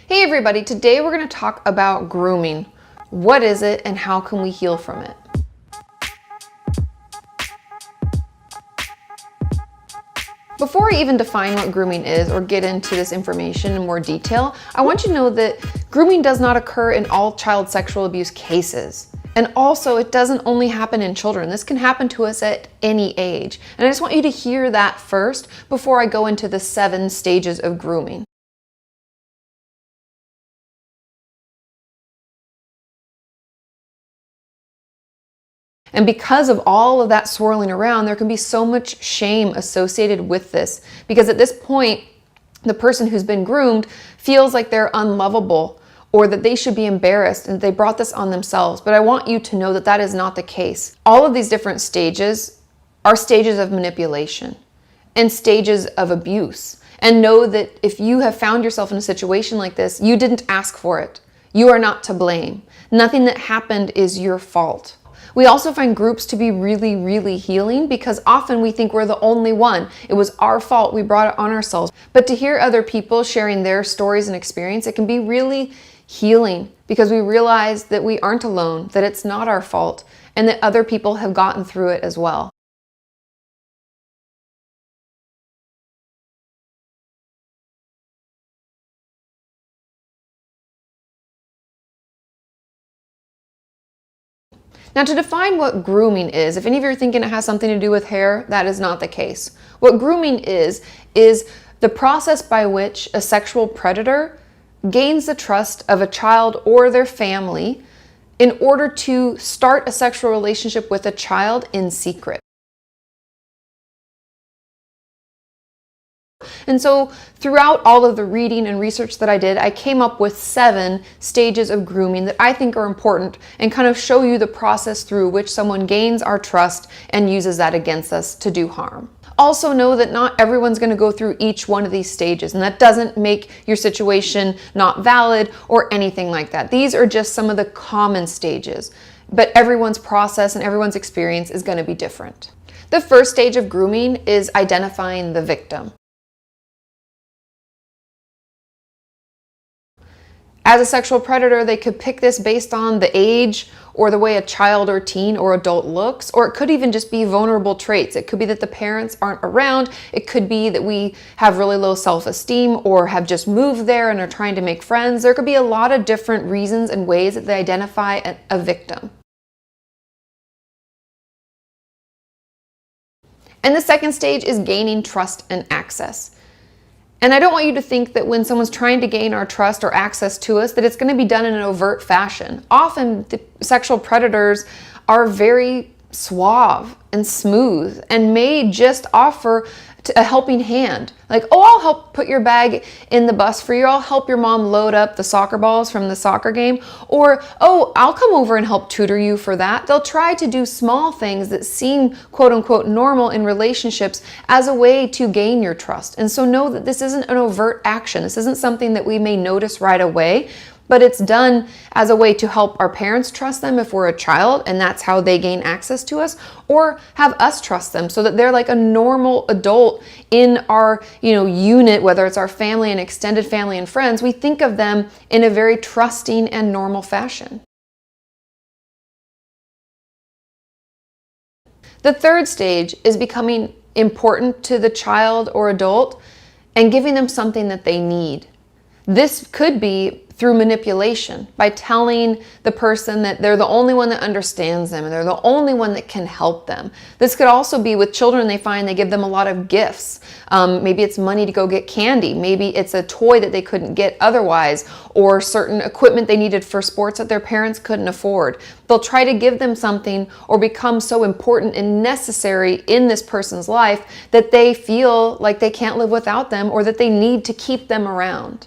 Hey everybody, today we're going to talk about grooming. What is it and how can we heal from it? Before I even define what grooming is or get into this information in more detail, I want you to know that grooming does not occur in all child sexual abuse cases. And also, it doesn't only happen in children. This can happen to us at any age. And I just want you to hear that first before I go into the 7 stages of grooming. And because of all of that swirling around, there can be so much shame associated with this. Because at this point, the person who's been groomed feels like they're unlovable or that they should be embarrassed and they brought this on themselves. But I want you to know that that is not the case. All of these different stages are stages of manipulation and stages of abuse. And know that if you have found yourself in a situation like this, you didn't ask for it. You are not to blame. Nothing that happened is your fault. We also find groups to be really, really healing because often we think we're the only one. It was our fault. We brought it on ourselves. But to hear other people sharing their stories and experience, it can be really healing because we realize that we aren't alone, that it's not our fault, and that other people have gotten through it as well. Now, to define what grooming is, if any of you are thinking it has something to do with hair, that is not the case. What grooming is the process by which a sexual predator gains the trust of a child or their family in order to start a sexual relationship with a child in secret. And so throughout all of the reading and research that I did, I came up with 7 stages of grooming that I think are important and kind of show you the process through which someone gains our trust and uses that against us to do harm. Also know that not everyone's going to go through each one of these stages, and that doesn't make your situation not valid or anything like that. These are just some of the common stages, but everyone's process and everyone's experience is going to be different. The first stage of grooming is identifying the victim. As a sexual predator, they could pick this based on the age or the way a child or teen or adult looks, or it could even just be vulnerable traits. It could be that the parents aren't around. It could be that we have really low self-esteem or have just moved there and are trying to make friends. There could be a lot of different reasons and ways that they identify a victim. And the second stage is gaining trust and access. And I don't want you to think that when someone's trying to gain our trust or access to us, that it's going to be done in an overt fashion. Often the sexual predators are very suave and smooth and may just offer a helping hand. Like, oh, I'll help put your bag in the bus for you. I'll help your mom load up the soccer balls from the soccer game. Or, oh, I'll come over and help tutor you for that. They'll try to do small things that seem quote unquote normal in relationships as a way to gain your trust. And so know that this isn't an overt action. This isn't something that we may notice right away, but it's done as a way to help our parents trust them if we're a child, and that's how they gain access to us, or have us trust them so that they're like a normal adult in our, unit, whether it's our family and extended family and friends. We think of them in a very trusting and normal fashion. The third stage is becoming important to the child or adult and giving them something that they need. This could be through manipulation, by telling the person that they're the only one that understands them and they're the only one that can help them. This could also be with children. They find they give them a lot of gifts. Maybe it's money to go get candy. Maybe it's a toy that they couldn't get otherwise, or certain equipment they needed for sports that their parents couldn't afford. They'll try to give them something or become so important and necessary in this person's life that they feel like they can't live without them or that they need to keep them around.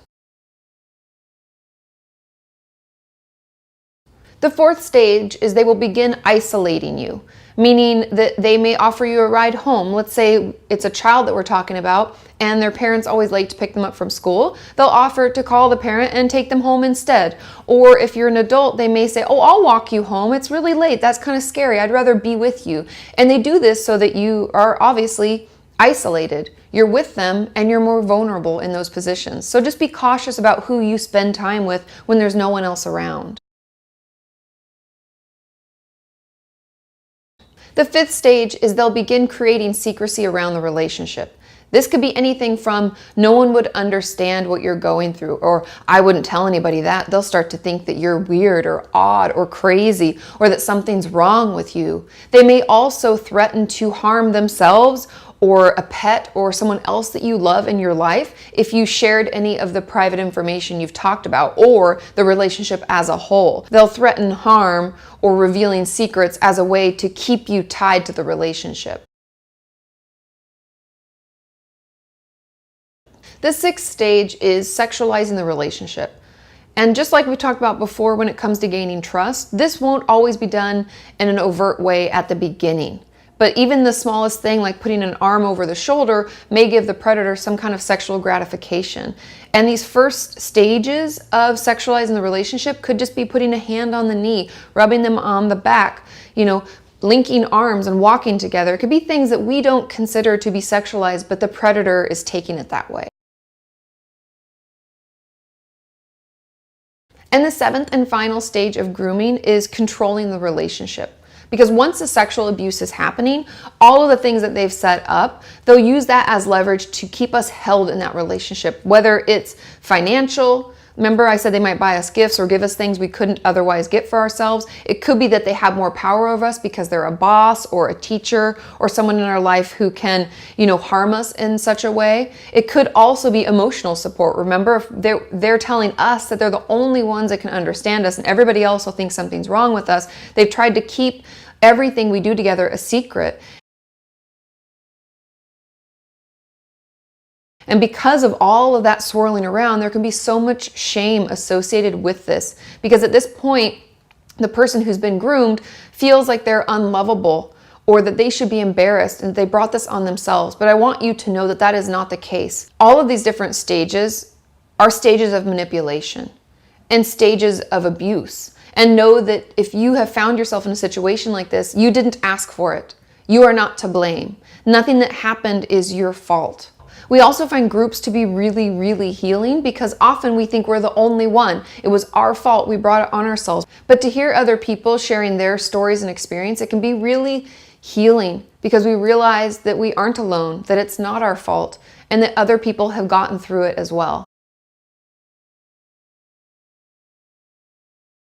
The fourth stage is they will begin isolating you, meaning that they may offer you a ride home. Let's say it's a child that we're talking about and their parents always late to pick them up from school. They'll offer to call the parent and take them home instead. Or if you're an adult, they may say, oh, I'll walk you home. It's really late. That's kind of scary. I'd rather be with you. And they do this so that you are obviously isolated. You're with them and you're more vulnerable in those positions. So just be cautious about who you spend time with when there's no one else around. The fifth stage is they'll begin creating secrecy around the relationship. This could be anything from no one would understand what you're going through, or I wouldn't tell anybody that. They'll start to think that you're weird or odd or crazy, or that something's wrong with you. They may also threaten to harm themselves or a pet or someone else that you love in your life if you shared any of the private information you've talked about or the relationship as a whole. They'll threaten harm or revealing secrets as a way to keep you tied to the relationship. The sixth stage is sexualizing the relationship. And just like we talked about before when it comes to gaining trust, this won't always be done in an overt way at the beginning. But even the smallest thing, like putting an arm over the shoulder, may give the predator some kind of sexual gratification. And these first stages of sexualizing the relationship could just be putting a hand on the knee, rubbing them on the back, linking arms and walking together. It could be things that we don't consider to be sexualized, but the predator is taking it that way. And the seventh and final stage of grooming is controlling the relationship. Because once the sexual abuse is happening, all of the things that they've set up, they'll use that as leverage to keep us held in that relationship, whether it's financial. Remember I said they might buy us gifts or give us things we couldn't otherwise get for ourselves. It could be that they have more power over us because they're a boss or a teacher or someone in our life who can, harm us in such a way. It could also be emotional support. Remember, if they're telling us that they're the only ones that can understand us and everybody else will think something's wrong with us. They've tried to keep everything we do together a secret. And because of all of that swirling around, there can be so much shame associated with this. Because at this point, the person who's been groomed feels like they're unlovable or that they should be embarrassed and they brought this on themselves. But I want you to know that that is not the case. All of these different stages are stages of manipulation and stages of abuse. And know that if you have found yourself in a situation like this, you didn't ask for it. You are not to blame. Nothing that happened is your fault. We also find groups to be really, really healing because often we think we're the only one. It was our fault. We brought it on ourselves. But to hear other people sharing their stories and experience, it can be really healing because we realize that we aren't alone, that it's not our fault, and that other people have gotten through it as well.